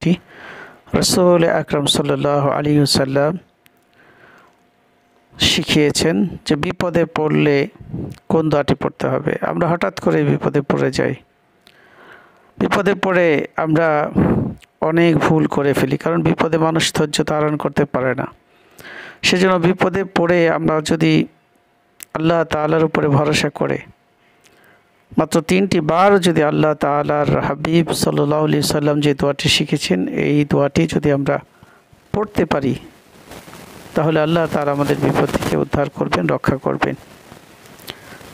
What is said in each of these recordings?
দোয়াটি রাসূল আকরাম সাল্লাল্লাহু আলাইহি ওয়াসাল্লাম শিখিয়েছেন যে বিপদে পড়লে কোন দোয়াটি পড়তে হবে। আমরা হঠাৎ করে বিপদে পড়ে যাই, বিপদে পড়ে আমরা অনেক ভুল করে ফেলি, কারণ বিপদে মানুষ ধৈর্য ধারণ করতে পারে না। সেজন্য বিপদে পড়ে আমরা যদি আল্লাহ তাআলার উপরে ভরসা করে মাত্র 3টি বার যদি আল্লাহ তাআলার হাবিব সাল্লাল্লাহু আলাইহি সাল্লাম যে দোয়াটি শিখেছেন এই দোয়াটি যদি আমরা পড়তে পারি, তাহলে আল্লাহ তাআলা আমাদের বিপদ থেকে উদ্ধার করবেন, রক্ষা করবেন।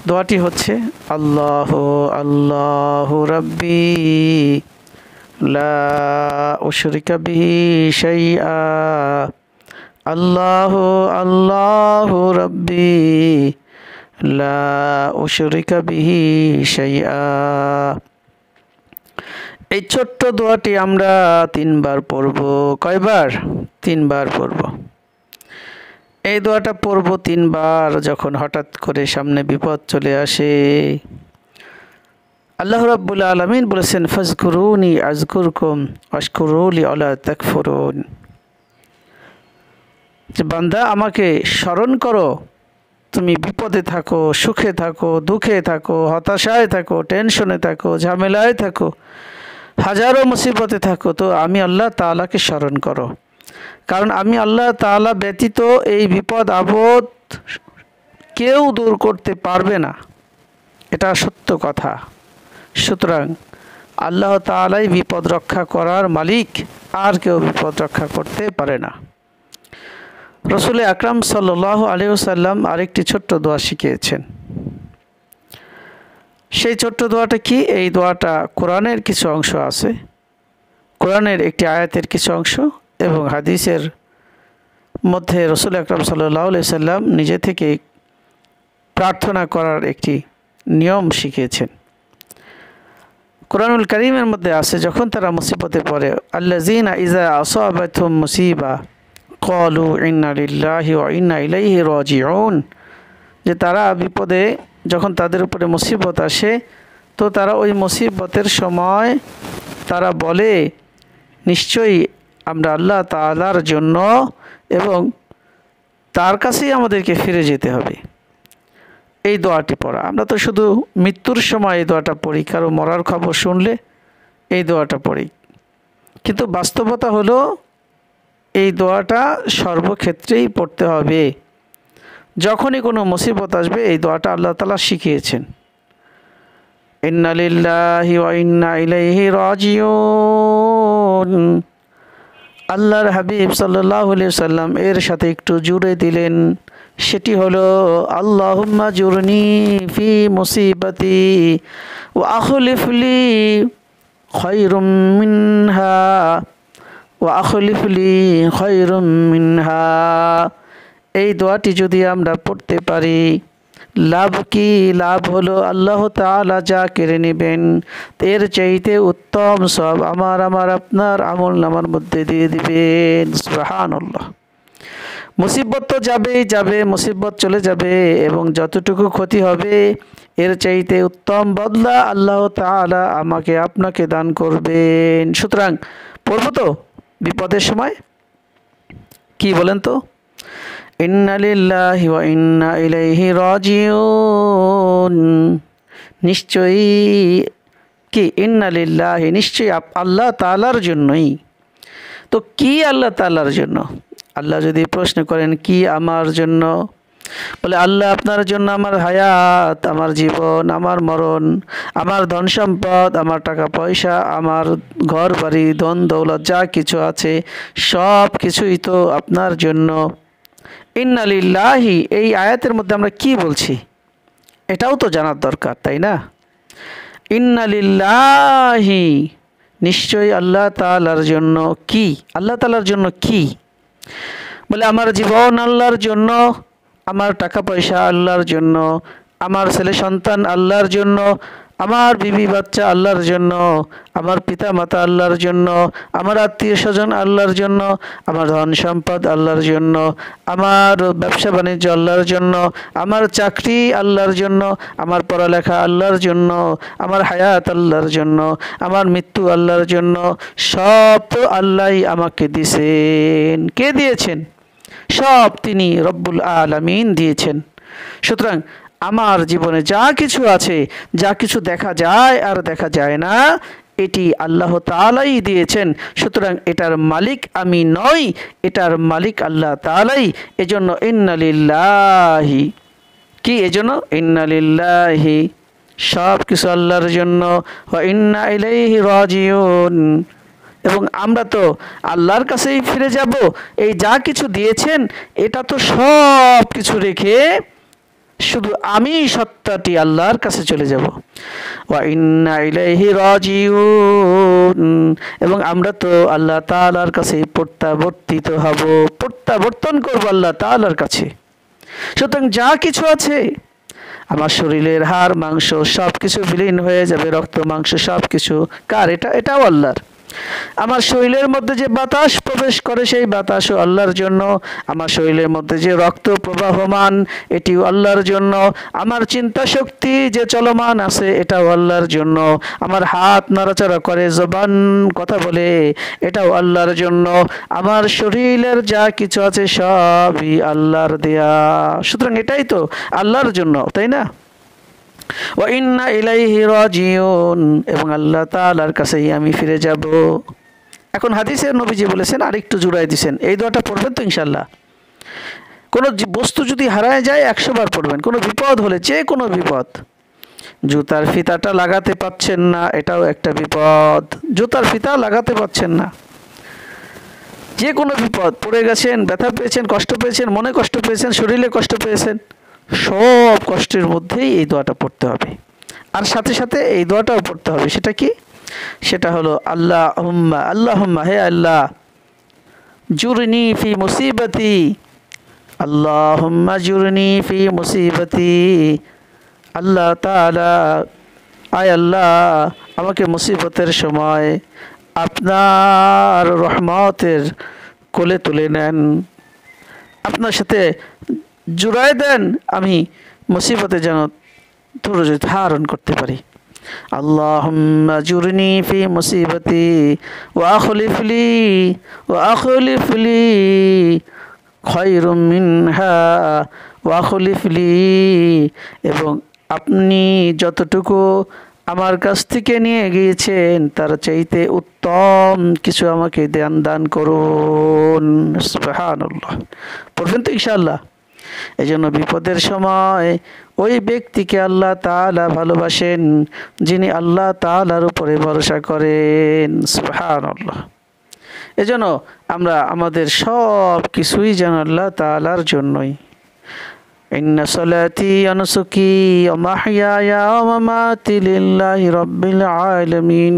দোয়াটি হচ্ছে আল্লাহু আল্লাহু রাব্বি লা উশরিকা বিহি শাইআ, আল্লাহু আল্লাহু রাব্বি লা উশরিকা বিহি শাইআ। এই ছোট্ট দোয়াটি আমরা 3 বার পড়ব। কয়বার? 3 বার পড়ব। এই দোয়াটা পড়ব 3 বার যখন হঠাৎ করে সামনে বিপদ চলে আসে। আল্লাহ রাব্বুল আলামিন বলেছেন ফাজকুরুনি আযকুরকুম ওয়াশকুরুলি আলা তাকফুরুন, যে বান্দা আমাকে স্মরণ করো, তুমি বিপদে থাকো, সুখে থাকো, দুঃখে থাকো, হতাশায় থাকো, টেনশনে থাকো, ঝামেলায় থাকো, হাজারো মুসিবতে থাকো, তো আমি আল্লাহ তাআলাকে স্মরণ করো, কারণ আমি আল্লাহ তাআলা ব্যতীত এই বিপদ আপদ কেউ দূর করতে পারবে না, এটা সত্য কথা। সুতরাং আল্লাহ তাআলাই বিপদ রক্ষা করার মালিক, আর কেউ বিপদ রক্ষা করতে পারে না। রাসূল আকরাম সাল্লাল্লাহু আলাইহি ওয়াসাল্লাম আরেকটি ছোট্ট দোয়া শিখিয়েছেন। সেই ছোট্ট দোয়াটা কি? এই দোয়াটা কোরআনের কিছু অংশ আছে, কোরআনের একটি আয়াতের কিছু অংশ এবং হাদিসের মধ্যে রাসূল আকরাম সাল্লাল্লাহু আলাইহি ওয়াসাল্লাম নিজে থেকে প্রার্থনা করার একটি নিয়ম শিখিয়েছেন। কোরআনুল কারীমের মধ্যে আছে, যখন তারা মুসিবতে পড়ে, আল্লাযীনা ইযা আসাবাতহুম মুসিবা ক্বালু ইন্না লিল্লাহি ওয়া ইন্না ইলাইহি রাজিউন, যে তারা বিপদে যখন তাদের উপরে মুসিবত আসে তো তারা ওই মুসিবতের সময় তারা বলে নিশ্চয়ই আমরা আল্লাহ তাআলার জন্য এবং তার কাছেই আমাদেরকে ফিরে যেতে হবে। এই দোয়াটি পড়া, আমরা তো শুধু মৃত্যুর সময় এই দোয়াটা পড়ি, কারো মরার খবর শুনলে এই দোয়াটা পড়ি, কিন্তু বাস্তবতা হলো এই দোয়াটা সর্বক্ষেত্রেই পড়তে হবে। যখনই কোনো মুসিবত আসবে এই দোয়াটা আল্লাহ তাআলা শিখিয়েছেন, ইন্না লিল্লাহি ওয়া ইন্না ইলাইহি রাজিউন। আল্লাহর হাবিব সাল্লাল্লাহু আলাইহি ওয়াসাল্লাম এর সাথে একটু জুড়ে দিলেন, সেটি হলো আল্লাহুম্মা জুরনি ফি মুসিবাতি ওয়া আখলিফ লি খায়রুম মিনহা ওয়া আখলিফ লি খায়রুম মিনহা। এই দোয়াটি যদি আমরা পড়তে পারি, লাভ কি? লাভ হলো আল্লাহ তাআলা যা কেড়ে নেবেন এর চাইতে উত্তম সব আমার আপনার আমল নামার মধ্যে দিয়ে দিবেন। সুবহানাল্লাহ। মুসিবত তো যাবেই যাবে, মুসিবত চলে যাবে এবং যতটুকু ক্ষতি হবে এর চাইতে উত্তম বদলা আল্লাহ তাআলা আমাকে আপনাকে দান করবেন। সুতরাং পড়ব তো বিপদের সময়? কি বলেন তো? ইন্না লিল্লাহি ওয়া ইন্না ইলাইহি রাজিউন, নিশ্চয়ই কি? ইন্না লিল্লাহি, নিশ্চয়ই আল্লাহ তাআলার জন্যই। তো কি আল্লাহ তাআলার জন্য? আল্লাহ যদি প্রশ্ন করেন কি আমার জন্য, বলে আল্লাহ আপনার জন্য আমার হায়াত, আমার জীবন, আমার মরণ, আমার ধন সম্পদ, আমার টাকা পয়সা, আমার ঘর বাড়ি, ধন দৌলত যা কিছু আছে সব কিছুই তো আপনার জন্য। ইন্না লিল্লাহি, এই আয়াতের মধ্যে আমরা কি বলছি এটাও তো জানার দরকার, তাই না? ইন্না লিল্লাহি, নিশ্চয়ই আল্লাহ তাআলার জন্য। কি আল্লাহ তাআলার জন্য? কি বলে আমার জীবন আল্লাহর জন্য, আমার টাকা পয়সা আল্লাহর জন্য, আমার ছেলে সন্তান আল্লাহর জন্য, আমার বিবি বাচ্চা আল্লাহর জন্য, আমার পিতা মাতা আল্লাহর জন্য, আমার আত্মীয় স্বজন আল্লাহর জন্য, আমার ধন সম্পদ আল্লাহর জন্য, আমার ব্যবসা বাণিজ্য আল্লাহর জন্য, আমার চাকরি আল্লাহর জন্য, আমার পড়ালেখা আল্লাহর জন্য, আমার হায়াত আল্লাহর জন্য, আমার মৃত্যু আল্লাহর জন্য। সব তো আল্লাহই আমাকে দিয়েছেন। কে দিয়েছেন? সব তিনি রব্বুল আলামিন দিয়েছেন। সুতরাং আমার জীবনে যা কিছু আছে, যা কিছু দেখা যায় আর দেখা যায় না, এটি আল্লাহ তাআলাই দিয়েছেন। সুতরাং এটার মালিক আমি নই, এটার মালিক আল্লাহ তাআলাই। এজন্য ইন্না লিল্লাহি, কি এজন্য? ইন্না লিল্লাহি, সব কিছু আল্লাহর জন্য, ওয়া ইন্না ইলাইহি রাজিউন, এবং আমরা তো আল্লাহর কাছেই ফিরে যাব। এই যা কিছু দিয়েছেন এটা তো সব কিছু রেখে শুধু আমি সত্তাটি আল্লাহর কাছে চলে যাব। ওয়া ইন্না ইলাইহি রাজিউন, এবং আমরা তো আল্লাহ তাআলার কাছে প্রত্যাবর্তিত হব, প্রত্যাবর্তন করব আল্লাহ তাআলার কাছে। সুতরাং যা কিছু আছে, আমার শরীরের হাড় মাংস সব কিছু বিলীন হয়ে যাবে, রক্ত মাংস সব কিছু কার? এটাও আল্লাহর। আমার শরীরের মধ্যে যে বাতাস প্রবেশ করে সেই বাতাসও আল্লাহর জন্য। আমার শরীরের মধ্যে যে রক্ত প্রবাহমান এটিও আল্লাহর জন্য। আমার চিন্তা শক্তি যে চলমান আছে এটাও আল্লাহর জন্য। আমার হাত নাড়াচাড়া করে, জবান কথা বলে, এটাও আল্লাহর জন্য। আমার শরীরের যা কিছু আছে সবই আল্লাহর দেয়া। সুতরাং এটাই তো আল্লাহর জন্য, তাই না? ওয়া ইন্না ইলাইহি রাজিউন, এবং আল্লাহ তাআলার কাছেই আমি ফিরে যাব। এখন হাদিসে নবীজি বলেছেন, আরেকটু জুড়াই দিয়েছেন, এই দোয়াটা পড়বেন তো ইনশাআল্লাহ। কোনো বস্তু যদি হারায় যায় 100 বার পড়বেন। কোনো বিপদ হলে, যে কোনো বিপদ, জুতার ফিতাটা লাগাতে পাচ্ছেন না, এটাও একটা বিপদ। জুতার ফিতা লাগাতে পাচ্ছেন না, যে কোনো বিপদ, পড়ে গেছেন, ব্যথা পেয়েছেন, কষ্ট পেয়েছেন, মনে কষ্ট পেয়েছেন, শরীরে কষ্ট পেয়েছেন, সব কষ্টের মধ্যেই এই দোয়াটা পড়তে হবে। আর সাথে সাথে এই দোয়াটাও পড়তে হবে। সেটা কি? সেটা হলো আল্লাহুম্মা, আল্লাহুম্মা, হে আল্লাহ, জুরনি ফি মুসিবতি, আল্লাহুম্মা জুরনি ফি মুসিবতি, আল্লাহ তাআলা, আয় আল্লাহ, আমাকে মুসিবতের সময় আপনার রহমতের কোলে তুলে নেন, আপনার সাথে জুড়াই দেন, আমি মুসিবতে যেন ধৈর্য ধারণ করতে পারি। আল্লাহুম্মা জুরনি ফি মুসিবতি ওয়া আখলিফ লি খায়রুম মিনহা ওয়া আখলিফ লি, এবং আপনি যতটুকু আমার কাছ থেকে নিয়ে গিয়েছেন তার চাইতে উত্তম কিছু আমাকে দান করুন। সুবহানাল্লাহ। পড়বেন তো ইনশাআল্লাহ। এই জন্য বিপদের সময় ওই ব্যক্তিকে আল্লাহ তাআলা ভালোবাসেন যিনি আল্লাহ তাআলার উপরে ভরসা করেন। সুবহানাল্লাহ। এই জন্য আমরা আমাদের সব কিছুই যেন আল্লাহ তাআলার জন্যই। ইন্না সলাতি ওয়া নুসুকি ওয়া মাহইয়ায়া ওয়া মামাতি লিল্লাহি রাব্বিল আলামিন,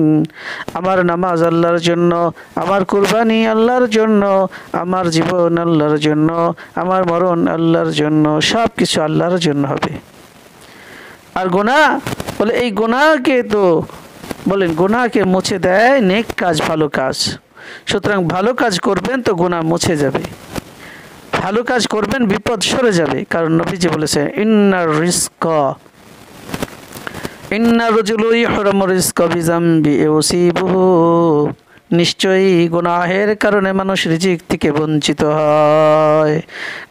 আমার নামাজ আল্লাহর জন্য, আমার কুরবানি আল্লাহর জন্য, আমার জীবন আল্লাহর জন্য, আমার মরণ আল্লাহর জন্য, সব কিছু আল্লাহর জন্য হবে। আর গুনাহ বলে, এই গুনাহকে তো বলেন, গুনাহকে মুছে দেয় নেক কাজ, ভালো কাজ। সুতরাং ভালো কাজ করবেন তো গুনাহ মুছে যাবে, ভালো কাজ করবেন বিপদ সরে যাবে। কারণ নবীজি বলেছে, ইন্নার রাজুলু ইহরামু রিজকা বিযামবি ইউসিবুহু, নিশ্চয়ই গুনাহের কারণে মানুষ রিজিক থেকে বঞ্চিত হয়।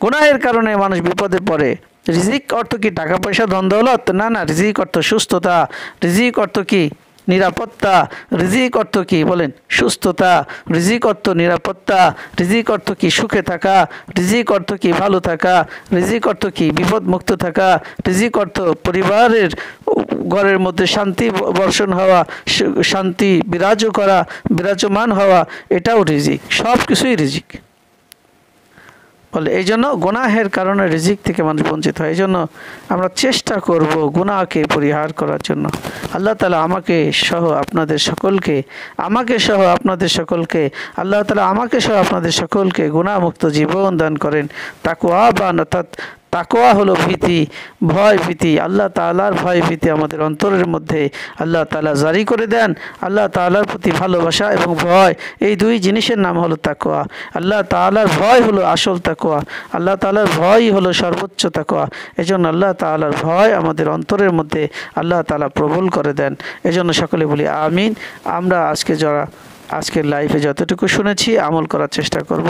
গুনাহের কারণে মানুষ বিপদে পড়ে। রিজিক অর্থ কি টাকা পয়সা ধন দৌলত? না, রিজিক অর্থ সুস্থতা, রিজিক অর্থ কি নিরাপত্তা, রিজিক অর্থ কি বলেন সুস্থতা, রিজিক অর্থ নিরাপত্তা, রিজিক অর্থ কি সুখে থাকা, রিজিক অর্থ কি ভালো থাকা, রিজিক অর্থ কি বিপদ মুক্ত থাকা, রিজিক অর্থ পরিবারের ঘরের মধ্যে শান্তি বর্ষণ হওয়া, শান্তি বিরাজমান হওয়া, এটাও রিজিক। সব কিছুই রিজিক বলে। এই জন্য গুনাহের কারণে রিজিক থেকে মানুষ বঞ্চিত হয়। এই জন্য আমরা চেষ্টা করব গুনাহকে পরিহার করার জন্য। আল্লাহ তাআলা আমাকে সহ আপনাদের সকলকে আল্লাহ তাআলা আমাকে সহ আপনাদের সকলকে গুনাহমুক্ত জীবন দান করেন। তাকওয়াবান অর্থাৎ তাকওয়া হলো ভীতি, ভয় ভীতি, আল্লাহ তাআলার ভয় ভীতি আমাদের অন্তরের মধ্যে আল্লাহ তাআলা জারি করে দেন। আল্লাহ তাআলার প্রতি ভালোবাসা এবং ভয়, এই দুই জিনিসের নাম হলো তাকওয়া। আল্লাহ তাআলার ভয় হলো আসল তাকওয়া, আল্লাহ তাআলার ভয়ই হলো সর্বোচ্চ তাকওয়া। এজন্য আল্লাহ তাআলার ভয় আমাদের অন্তরের মধ্যে আল্লাহ তাআলা প্রবল করে দেন। এজন্য সকলে বলি আমিন। আমরা আজকের লাইফে যতটুকু শুনেছি আমল করার চেষ্টা করব।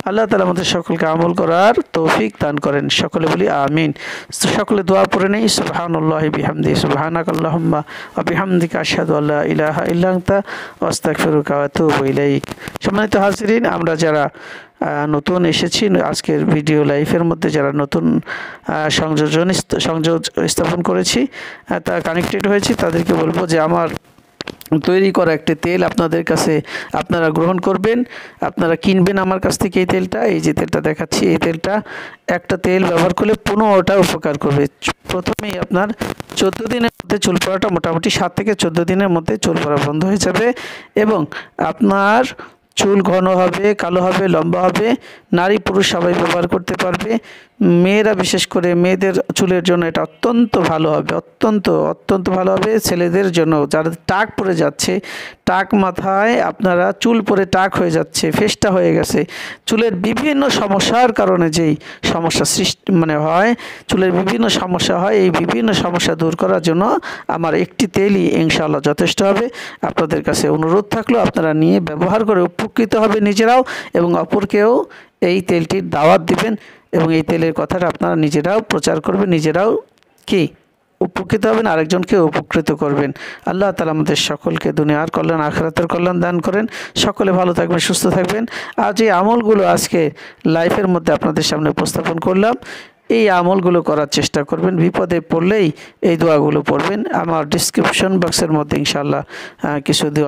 আল্লাহ তাআলা আমাদের সকলকে আমল করার তৌফিক দান করেন। সকলে বলি আমিন। সকলে দোয়া পড়ে নেই। সুবহানাল্লাহি বিহামদিহি, সুবহানাকাল্লাহুম্মা ওয়া বিহামদিকা আশহাদু আল্লা ইলাহা ইল্লা আনতা আস্তাগফিরুকা ওয়া আতুবু ইলাইক। সম্মানিত হাজিরিন, আমরা যারা নতুন এসেছি আজকের ভিডিও লাইফের মধ্যে, যারা নতুন সংযোগ স্থাপন করেছি, তা কানেক্টেড হয়েছি, তাদেরকে বলবো যে আমার তৈরি করা একটি তেল আপনাদের কাছে আপনারা গ্রহণ করবেন, আপনারা কিনবেন আমার কাছ থেকে এই তেলটা। এই যে তেলটা দেখাচ্ছি, এই তেলটা একটা তেল ব্যবহার করলে 15টা উপকার করবে। প্রথমেই আপনার 14 দিনের মধ্যে চুল পড়াটা, মোটামুটি 7 থেকে 14 দিনের মধ্যে চুল পড়া বন্ধ হয়ে যাবে এবং আপনার চুল ঘন হবে, কালো হবে, লম্বা হবে। নারী পুরুষ সবাই ব্যবহার করতে পারবে। মেয়েরা, বিশেষ করে মেয়েদের চুলের জন্য এটা অত্যন্ত ভালো হবে, অত্যন্ত ভালো হবে। ছেলেদের জন্য, যারা টাক পড়ে যাচ্ছে, টাক মাথায় আপনারা চুল পড়ে টাক হয়ে যাচ্ছে, ফেস্টা হয়ে গেছে, চুলের বিভিন্ন সমস্যার কারণে যেই সমস্যা সৃষ্টি হয়, চুলের বিভিন্ন সমস্যা হয়, এই বিভিন্ন সমস্যা দূর করার জন্য আমার একটি তেলই ইনশাআল্লাহ যথেষ্ট হবে। আপনাদের কাছে অনুরোধ থাকলো আপনারা নিয়ে ব্যবহার করে উপকৃত হবে নিজেরাও এবং অপরকেও এই তেলটির দাওয়াত দিবেন এবং এই তেলের কথাটা আপনারা নিজেরাও প্রচার করবেন, নিজেরাও কি উপকৃত হবেন, আরেকজনকে উপকৃত করবেন। আল্লাহ তাআলা আমাদের সকলকে দুনিয়ার কল্যাণ, আখিরাতের কল্যাণ দান করেন। সকলে ভালো থাকবেন, সুস্থ থাকবেন। আর যে আমলগুলো আজকে লাইফের মধ্যে আপনাদের সামনে উপস্থাপন করলাম, এই আমলগুলো করার চেষ্টা করবেন। বিপদে পড়লেই এই দোয়াগুলো পড়বেন। আমার ডিসক্রিপশন বক্সের মধ্যে ইনশাআল্লাহ কিছু দোয়া